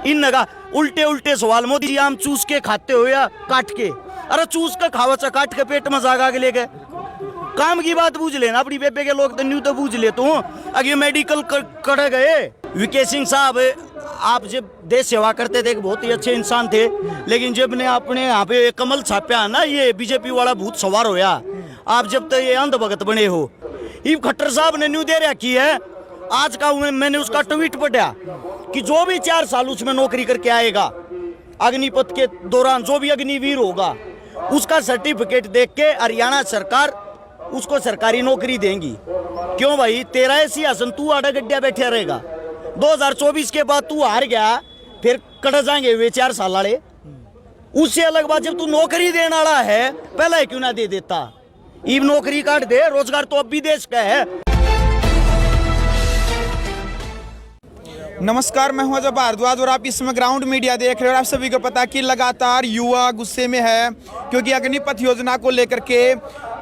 इन नगा उल्टे उल्टे सवाल। मोदी जी आम चूस के खाते हो या काट के? अरे चूस के खावा चा, काट के पेट में जागा के ले गए। काम की बात बूझ लेना, अपनी बेबे के लोग तो न्यू तो बूझ ले। तू अगे मेडिकल कर गए। वीके सिंह साहब, आप जब देश सेवा करते थे बहुत ही अच्छे इंसान थे, लेकिन जब ने अपने यहाँ पे कमल छापया ना, ये बीजेपी वाला भूत सवार होया। आप जब तक ये अंध भगत बने हो। ये खट्टर साहब ने न्यू दे रखी है। आज का मैंने उसका ट्वीट पढ़ा कि जो भी 4 साल उसमें नौकरी करके आएगा अग्निपथ के दौरान, जो भी अग्निवीर होगा, उसका सर्टिफिकेट देख के हरियाणा सरकार उसको सरकारी नौकरी देंगी। क्यों भाई, तेरा ऐसी आसन तू आड़ा गड्ढा बैठा रहेगा। 2024 के बाद तू हार गया, फिर कट जाएंगे वे 4 साल वाले। उससे अलग बात, जब तू नौकरी देने वाला है पहले क्यों ना दे देता? ईब नौकरी काट दे, रोजगार तो अब भी देश का है। नमस्कार, मैं हूं अजय भारद्वाज और आप इसमें ग्राउंड मीडिया देख रहे हो। आप सभी को पता कि लगातार युवा गुस्से में है, क्योंकि अग्निपथ योजना को लेकर के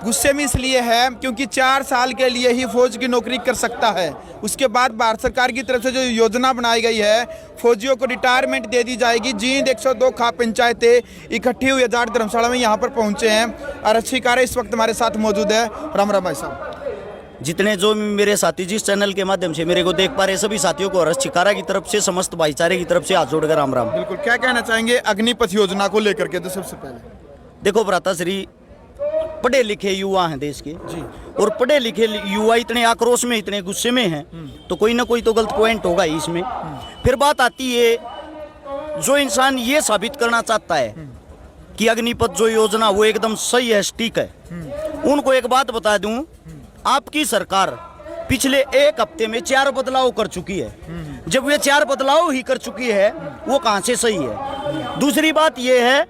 गुस्से में इसलिए है क्योंकि 4 साल के लिए ही फौज की नौकरी कर सकता है। उसके बाद भारत सरकार की तरफ से जो योजना बनाई गई है, फौजियों को रिटायरमेंट दे दी जाएगी। जींद 102 खाप पंचायतें इकट्ठी हुई जाट धर्मशाला में यहाँ पर पहुँचे हैं। आरक्षीकार इस वक्त हमारे साथ मौजूद है। राम राम भाई साहब। जितने जो मेरे साथी जिस चैनल के माध्यम से मेरे को देख पा रहे सभी साथियों को हर्ष छिकारा की तरफ से, समस्त भाईचारे की तरफ से हाथ जोड़कर राम राम। बिल्कुल, क्या कहना चाहेंगे अग्निपथ योजना को लेकर के? तो सबसे पहले देखो भ्राताश्री, पढ़े लिखे युवा हैं देश के जी, और पढ़े लिखे युवा इतने आक्रोश में, इतने गुस्से में हैं, तो कोई ना कोई तो गलत पॉइंट होगा ही इसमें। फिर बात आती है, जो इंसान ये साबित करना चाहता है कि अग्निपथ जो योजना वो एकदम सही है, सटीक है, उनको एक बात बता दूं, आपकी सरकार पिछले 1 हफ्ते में 4 बदलाव कर चुकी है। जब वे 4 बदलाव ही कर चुकी है, वो कहां से सही है? दूसरी बात यह है,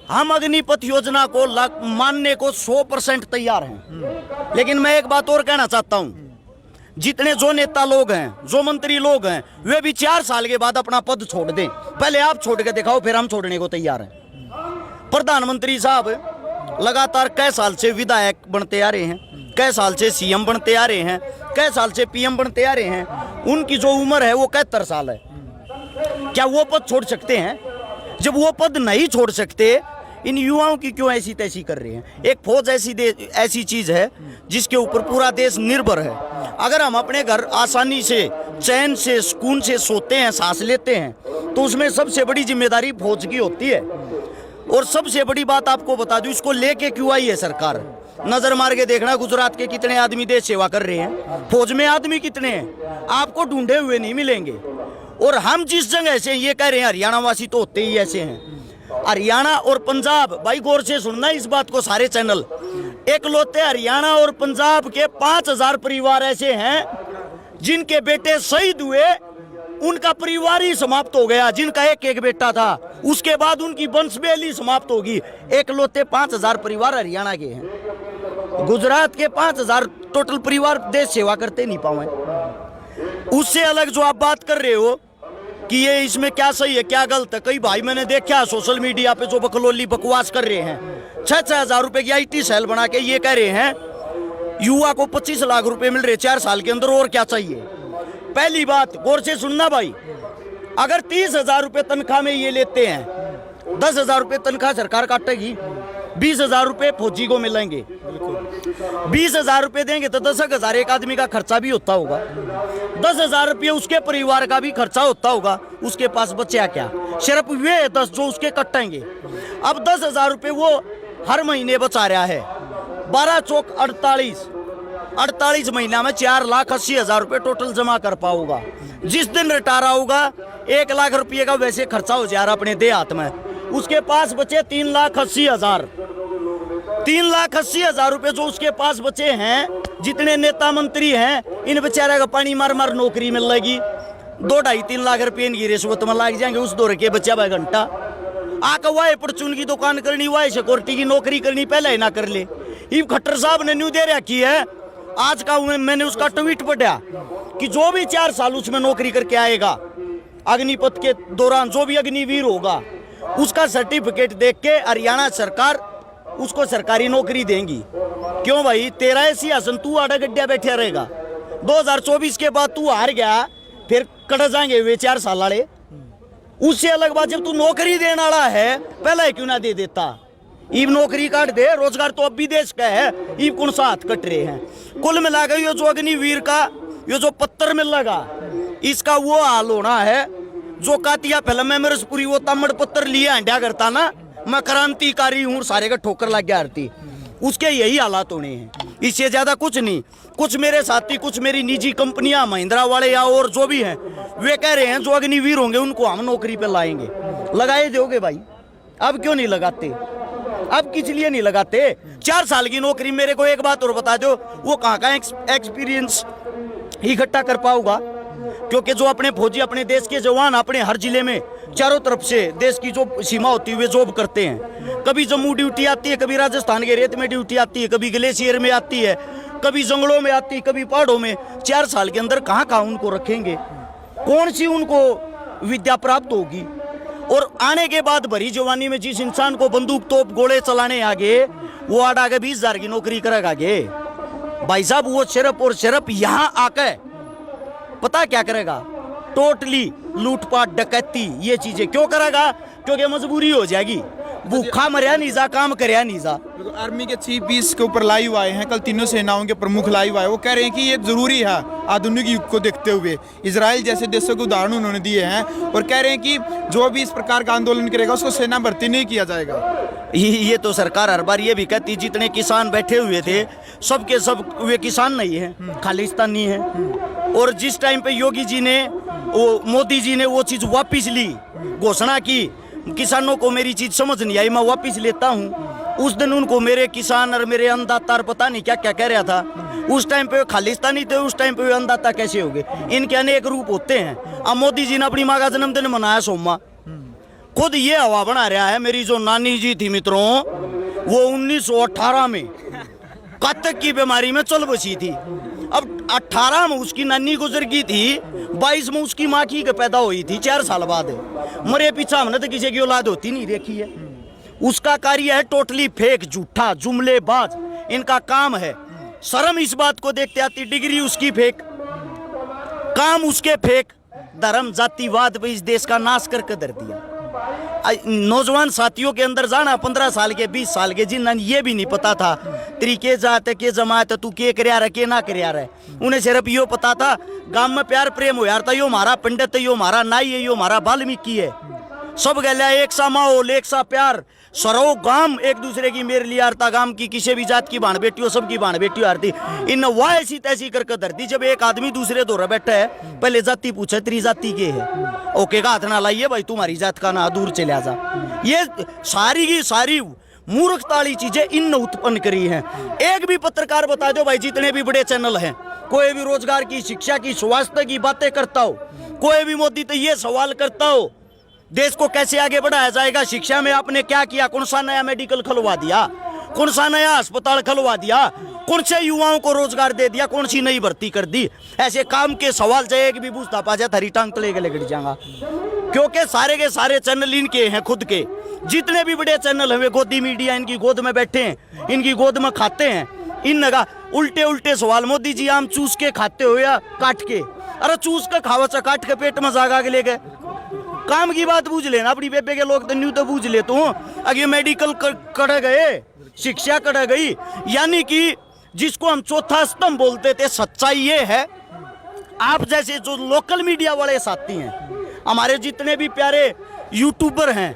हम अग्निपथ योजना को मानने को 100% तैयार हैं, लेकिन मैं एक बात और कहना चाहता हूं, जितने जो नेता लोग हैं, जो मंत्री लोग हैं, वे भी 4 साल के बाद अपना पद छोड़ दें। पहले आप छोड़ के दिखाओ, फिर हम छोड़ने को तैयार हैं। प्रधानमंत्री साहब लगातार कई साल से विधायक बनते आ रहे हैं, कई साल से सीएम बनते आ रहे हैं, कई साल से पीएम बनते आ रहे हैं। उनकी जो उम्र है वो 71 साल है। क्या वो पद छोड़ सकते हैं? जब वो पद नहीं छोड़ सकते, इन युवाओं की क्यों ऐसी तैसी कर रहे हैं? एक फौज ऐसी चीज है जिसके ऊपर पूरा देश निर्भर है। अगर हम अपने घर आसानी से, चैन से, सुकून से सोते हैं, सांस लेते हैं, तो उसमें सबसे बड़ी जिम्मेदारी फौज की होती है। और सबसे बड़ी बात आपको बता दूं, इसको लेके क्यों आई है सरकार? नजर मार के देखना, गुजरात के कितने आदमी देश सेवा कर रहे हैं, फौज में आदमी कितने हैं, आपको ढूंढे हुए नहीं मिलेंगे। और हम जिस जगह से ये कह रहे हैं, हरियाणा वासी तो होते ही ऐसे हैं। हरियाणा और पंजाब, भाई गौर से सुनना इस बात को सारे चैनल, एकलौते हरियाणा और पंजाब के 5000 परिवार ऐसे हैं जिनके बेटे शहीद हुए, उनका परिवार ही समाप्त हो गया। जिनका एक बेटा था, उसके बाद उनकी वंशवेली समाप्त होगी। एकलौते 5000 परिवार हरियाणा के हैं। गुजरात के 5000 टोटल परिवार देश सेवा करते नहीं पाए। उससे अलग जो आप बात कर रहे हो कि ये इसमें क्या सही है क्या गलत है, कई भाई मैंने देखा सोशल मीडिया पे जो बकलोली बकवास कर रहे हैं। 6-6 हजार रुपए की IT सेल बना के ये कह रहे हैं युवा को 25 लाख रुपए मिल रहे 4 साल के अंदर, और क्या चाहिए? पहली बात गौर से सुनना भाई, अगर 30,000 रुपए तनख्वाह में ये लेते हैं, 10,000 रुपए तनख्वाह सरकार काटेगी, 20,000 रुपए फौजी को मिलेंगे। 20,000 रुपए देंगे तो 10,000 एक आदमी का खर्चा भी होता होगा, 10,000 रुपये उसके परिवार का भी खर्चा होता होगा। उसके पास बचा क्या? सिर्फ वे 10 जो उसके कटेंगे। अब 10,000 रुपये वो हर महीने बचा रहा है। 12 चौक 48 महीना में 4,80,000 रुपये टोटल जमा कर पाऊंगा। जिस दिन रिटायर होगा 1 लाख रुपये का वैसे खर्चा हो जाएगा अपने देहात में। उसके पास बचे 3,80,000। 3,80,000 रुपये जो उसके पास बचे हैं, जितने नेता मंत्री हैं, इन बेचारे का पानी मार मार नौकरी मिल लेगी। 2-2.5-3 लाख रुपये इनकी रिश्वत में लग जाएंगे। उस दौर के बच्चा 2 घंटा आकर वाह परचून की दुकान करनी, वाह सिक्योरिटी की नौकरी करनी, पहले ही ना कर ले। ये खट्टर साहब ने न्यू दे रखी है। आज का मैंने उसका ट्वीट पढ़ा कि जो भी 4 साल उसमें नौकरी करके आएगा अग्निपथ के दौरान, जो भी अग्निवीर होगा, उसका सर्टिफिकेट देख के हरियाणा सरकार उसको सरकारी नौकरी देंगी। क्यों भाई, तेरा ऐसी आसन तू आड़ा गड्ढा बैठा रहेगा। 2024 के बाद तू हार गया, फिर कट जाएंगे वे 4 साल वाले। उससे अलग बात, जब तू नौकरी देने वाला है पहले क्यों ना दे देता। ईब नौकरी काट दे, रोजगार तो अब भी देश का है, ईब कौन सा हाथ कट रहे हैं। कुल मिलाकर ये जो अग्निवीर का ये जो पत्थर मिल लगा, इसका वो हाल होना है जो कातिया फिल्म में मेरे पूरी वो तामड़ पत्थर लिए हंडिया करता ना, मैं क्रांतिकारी हूँ, सारे का ठोकर लग गया आरती, उसके यही हालात होने हैं, इससे ज्यादा कुछ नहीं। कुछ मेरे साथी, कुछ मेरी निजी कंपनियां, महिंद्रा वाले या और जो भी हैं, वे कह रहे हैं जो अग्निवीर होंगे उनको हम नौकरी पे लाएंगे। लगाए दोगे भाई? अब क्यों नहीं लगाते? अब किस लिए नहीं लगाते? 4 साल की नौकरी, मेरे को एक बात और बता दो, वो कहाँ का एक्सपीरियंस इकट्ठा कर पाऊंगा? क्योंकि जो अपने फौजी, अपने देश के जवान अपने हर जिले में चारों तरफ से देश की जो सीमा होती है वे जॉब करते हैं। कभी जम्मू ड्यूटी आती है, कभी राजस्थान के रेत में ड्यूटी आती है, कभी ग्लेशियर में आती है, कभी जंगलों में आती है, कभी पहाड़ों में। 4 साल के अंदर कहाँ कहाँ उनको रखेंगे? कौन सी उनको विद्या प्राप्त होगी? और आने के बाद भरी जवानी में जिस इंसान को बंदूक तोप गोले चलाने आगे, वो आगे 20,000 की नौकरी करेगा आगे। भाई साहब, वो सिर्फ और सिर्फ यहाँ आकर पता क्या करेगा? टोटली लूटपाट, डकैती, ये चीजें क्यों करेगा? क्योंकि मजबूरी हो जाएगी, भूखा मरिया नहीं जा, काम करया नहीं जा। आर्मी के चीफ भी इसके ऊपर लाइव आए हैं, कल तीनों सेनाओं के प्रमुख लाइव आए, वो कह रहे हैं कि ये जरूरी है आधुनिक युग को देखते हुए। इजराइल जैसे देशों के उदाहरण उन्होंने दिए हैं और कह रहे हैं कि जो भी इस प्रकार का आंदोलन करेगा उसको सेना भर्ती नहीं किया जाएगा। ये तो सरकार हर बार ये भी कहती, जितने किसान बैठे हुए थे सब के सब वे किसान नहीं है, खालिस्तानी है। और जिस टाइम पे योगी जी ने, वो मोदी जी ने वो चीज वापिस ली, घोषणा की किसानों को मेरी चीज समझ नहीं आई, मैं वापिस लेता हूँ, उस दिन उनको मेरे किसान और मेरे अन्नदाता पता नहीं क्या क्या कह रहा था। उस टाइम पे खालिस्तानी थे, उस टाइम पे अन्नदाता कैसे हो गए? इनके अनेक रूप होते हैं। अब मोदी जी ने अपनी माँ का जन्मदिन मनाया सोमवार, खुद ये हवा बना रहा है। मेरी जो नानी जी थी मित्रों, वो 1918 में कत्तक की बीमारी में चल बसी थी। अब 18 में उसकी नानी गुजर गई थी, 22 में उसकी माँ की पैदा हुई थी, 4 साल बाद। मरे पीछा हमने तो किसी की औलाद होती नहीं देखी है। उसका कार्य है टोटली फेक, झूठा, जुमलेबाज, इनका काम है। शर्म इस बात को देखते आती, डिग्री उसकी फेक, काम उसके फेक, धर्म जातिवाद पे इस देश का नाश करके धर दिया। नौजवान साथियों के अंदर जाना, 15 साल के, 20 साल के, जिन्हें ये भी नहीं पता था तरीके जात के जमात तू के करया रहे के ना करया रहे, उन्हें सिर्फ यो पता था गांव में प्यार प्रेम हो यार, तो यो हमारा पंडित है, यो हमारा नाई है, यो हमारा वाल्मीकि है, सब गया एक सा माहौल, एक सा प्यार, सरो गाम एक दूसरे की मेरे लिए आरता, गाम की किसी भी जात की बाण बेटी हो, सबकी बाण बेटी आरती। इन वाह ऐसी तैसी करके धरती। जब एक आदमी दूसरे दौरा बैठा है, पहले जाति पूछे तेरी जाति के है, ओके का हाथ ना लाइए भाई, तुम्हारी जात का ना, दूर चले जा। ये सारी की सारी मूर्खताली चीजें इन उत्पन्न करी हैं। एक भी पत्रकार बता दो भाई, जितने भी बड़े चैनल हैं, कोई भी रोजगार की, शिक्षा की, स्वास्थ्य की बातें करता हो, कोई भी मोदी तो ये सवाल करता हो देश को कैसे आगे बढ़ाया जाएगा, शिक्षा में आपने क्या किया, कौन सा नया मेडिकल खुलवा दिया, कौन सा नया अस्पताल खुलवा दिया, कौन से युवाओं को रोजगार दे दिया, कौन सी नई भर्ती कर दी। ऐसे काम के सवाल चाहिए कि भी पूछता पा जाए हरी टांग तले के लगड़ जाऊंगा। क्योंकि सारे के सारे चैनल इनके हैं, खुद के जितने भी बड़े चैनल हैं, गोदी मीडिया इनकी गोद में बैठे हैं, इनकी गोद में खाते हैं। इन नगा उल्टे उल्टे सवाल, मोदी जी आम चूस के खाते हो या काट के? अरे चूस के खावा चा, काट के पेट में जागा के ले गए। काम की बात बूझ लेना, अपनी बेबे के लोग तो न्यू तो बूझ लेते हूँ। अगे मेडिकल कट गए, शिक्षा कट गई, यानी कि जिसको हम चौथा स्तंभ बोलते थे, सच्चाई ये है, आप जैसे जो लोकल मीडिया वाले साथी हैं, हमारे जितने भी प्यारे यूट्यूबर हैं,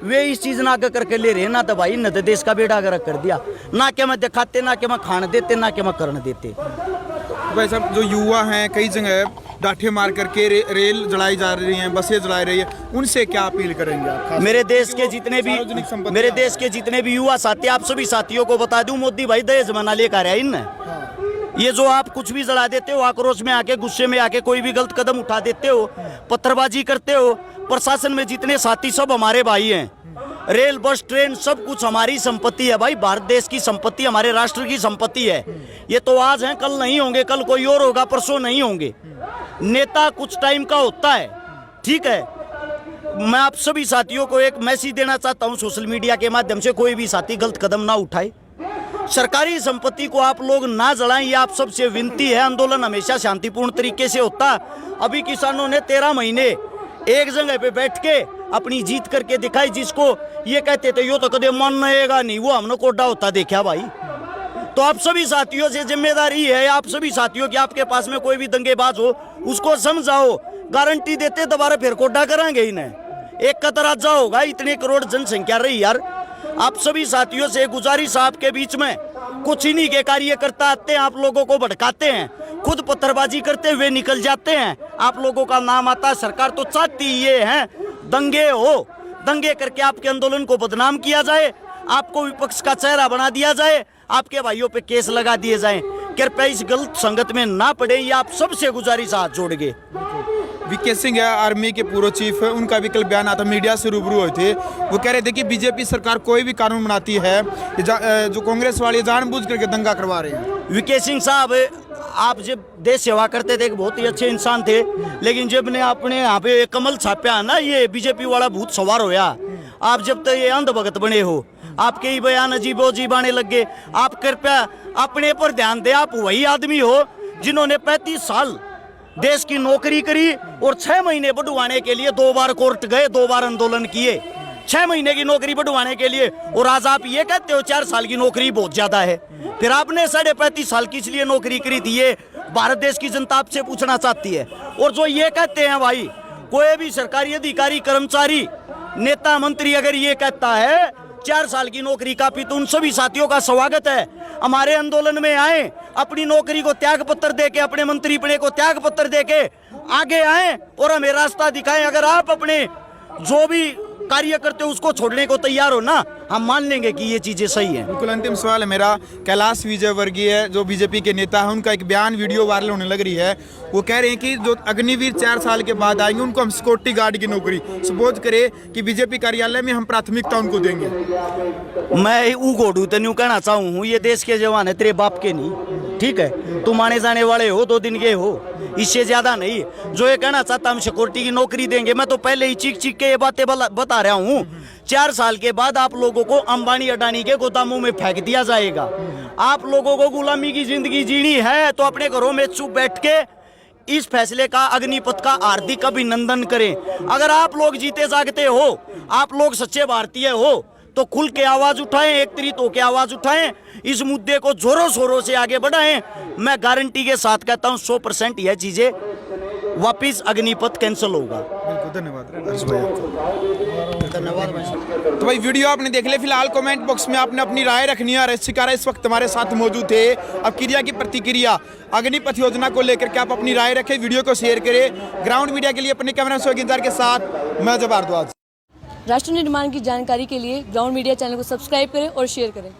वे इस चीज ना करके ले रहे ना, तो भाई न तो देश का बेड़ा गर्क कर दिया, ना कि मैं दिखाते, ना कि मैं खाने देते, ना कि मैं करने देते। भाई साहब, जो युवा हैं कई जगह डाठे मार करके रेल जलाई जा रही हैं, बसें जलाई रही है, उनसे क्या अपील करेंगे आप? मेरे देश के जितने भी युवा साथी, आप सभी साथियों को बता दूं, मोदी भाई दहेज मना लेकर आया इन। ये जो आप कुछ भी जला देते हो, आक्रोश में आके, गुस्से में आके कोई भी गलत कदम उठा देते हो, पत्थरबाजी करते हो, प्रशासन में जितने साथी सब हमारे भाई हैं। रेल, बस, ट्रेन सब कुछ हमारी संपत्ति है भाई, भारत देश की संपत्ति, हमारे राष्ट्र की संपत्ति है। ये तो आज हैं, कल नहीं होंगे, कल कोई और होगा, परसों नहीं होंगे। नेता कुछ टाइम का होता है, ठीक है। मैं आप सभी साथियों को एक मैसेज देना चाहता हूं सोशल मीडिया के माध्यम से, कोई भी साथी गलत कदम ना उठाए, सरकारी संपत्ति को आप लोग ना जलाएं, ये आप सबसे विनती है। आंदोलन हमेशा शांतिपूर्ण तरीके से होता। अभी किसानों ने 13 महीने एक जगह पे बैठ के अपनी जीत करके दिखाई। जिसको ये कहते थे यो तो कदे मानेगा नहीं, वो हमने कोडा होता देखा भाई। तो आप सभी साथियों से जिम्मेदारी है, आप सभी साथियों की, आपके पास में कोई भी दंगेबाज हो उसको समझाओ। गारंटी देते दोबारा फिर कोडा करांगे इन्हें। एक कतराजा होगा, इतने करोड़ जनसंख्या रही यार। आप सभी साथियों से गुजारिश, आपके बीच में कुछ इन्हीं के कार्यकर्ता आते हैं, आप लोगों को भड़काते हैं, खुद पत्थरबाजी करते हुए निकल जाते हैं, आप लोगों का नाम आता है। सरकार तो चाहती ये है दंगे हो, दंगे करके आपके आंदोलन को बदनाम किया जाए, आपको विपक्ष का चेहरा बना दिया जाए, आपके भाइयों पे केस लगा दिए जाएं। कृपया इस गलत संगत में ना पड़े, ये आप सबसे गुजारिश हाथ जोड़ के। वीके सिंह है, आर्मी के पूर्व चीफ, उनका भी कल बयान आता, मीडिया से रूबरू हुए थे। वो कह रहे थे कि बीजेपी सरकार कोई भी कानून बनाती है, जो कांग्रेस वाले जानबूझ करके दंगा करवा रहे हैं। वीके सिंह साहब, आप जब देश सेवा करते थे, एक बहुत ही अच्छे इंसान थे, लेकिन जब ने अपने यहाँ पे कमल छापया ना, ये बीजेपी वाला भूत सवार होया। आप जब तक ये अंधभगत बने हो, आपके ही बयान अजीबो अजीब आने लग गए। आप कृपया अपने पर ध्यान दें। आप वही आदमी हो जिन्होंने 35 साल देश की नौकरी करी और 6 महीने बढ़वाने के लिए 2 बार कोर्ट गए, 2 बार आंदोलन किए 6 महीने की नौकरी बढ़वाने के लिए। और आज आप ये कहते हो 4 साल की नौकरी बहुत ज्यादा है। फिर आपने 35.5 साल की इसलिए नौकरी करी थी, ये भारत देश की जनता आपसे पूछना चाहती है। और जो ये कहते हैं भाई, कोई भी सरकारी अधिकारी, कर्मचारी, नेता, मंत्री अगर ये कहता है 4 साल की नौकरी काफी, तो उन सभी साथियों का स्वागत है, हमारे आंदोलन में आए, अपनी नौकरी को त्याग पत्र देके, अपने मंत्री पने को त्याग पत्र देके आगे आए और हमें रास्ता दिखाएं। अगर आप अपने जो भी कार्य करते हो उसको छोड़ने को तैयार हो ना, हम मान लेंगे कि ये चीजें सही हैं। बिल्कुल अंतिम सवाल है मेरा। कैलाश विजयवर्गीय जो बीजेपी के नेता हैं, उनका एक बयान वीडियो वायरल होने लग रही है। वो कह रहे हैं कि जो अग्निवीर 4 साल के बाद आएंगे उनको हम सिक्योरिटी गार्ड की नौकरी, सपोज करे कि बीजेपी कार्यालय में हम प्राथमिकता उनको देंगे। मैं ऊ घोड़ू तेन कहना चाहूँ, ये देश के जवान है, तेरे बाप के नहीं, ठीक है। तुम आने जाने वाले हो, 2 दिन के हो, इससे ज्यादा नहीं। जो ये कहना चाहता हम सिक्योरिटी की नौकरी देंगे, मैं तो पहले ही चीख चीख के ये बातें बता रहा हूँ। 4 साल के बाद आप लोगों को अंबानी अडानी के गोदामों में फेंक दिया जाएगा। आप लोगों को गुलामी की जिंदगी जीनी है तो अपने घरों में चुप बैठ के इस फैसले का, अग्निपथ का हार्दिक अभिनंदन करें। अगर आप लोग जीते जागते हो, आप लोग सच्चे भारतीय हो, तो खुल के आवाज उठाएं, एकत्रित होकर आवाज उठाएं, इस मुद्दे को जोरों शोरों से आगे बढ़ाएं। मैं गारंटी के साथ कहता हूं 100% यह चीजें वापिस अग्निपथ कैंसिल होगा। बिल्कुल, धन्यवाद। तो भाई वीडियो आपने देख लिया। फिलहाल कमेंट बॉक्स में आपने अपनी राय रखनी है। शिकारा इस वक्त हमारे साथ मौजूद थे। अब क्रिया की प्रतिक्रिया अग्निपथ योजना को लेकर के आप अपनी राय रखें, वीडियो को शेयर करें। ग्राउंड मीडिया के लिए अपने कैमरा सोगिंजार के साथ मैं जब भारद्वाज। राष्ट्र निर्माण की जानकारी के लिए ग्राउंड मीडिया चैनल को सब्सक्राइब करें और शेयर करें।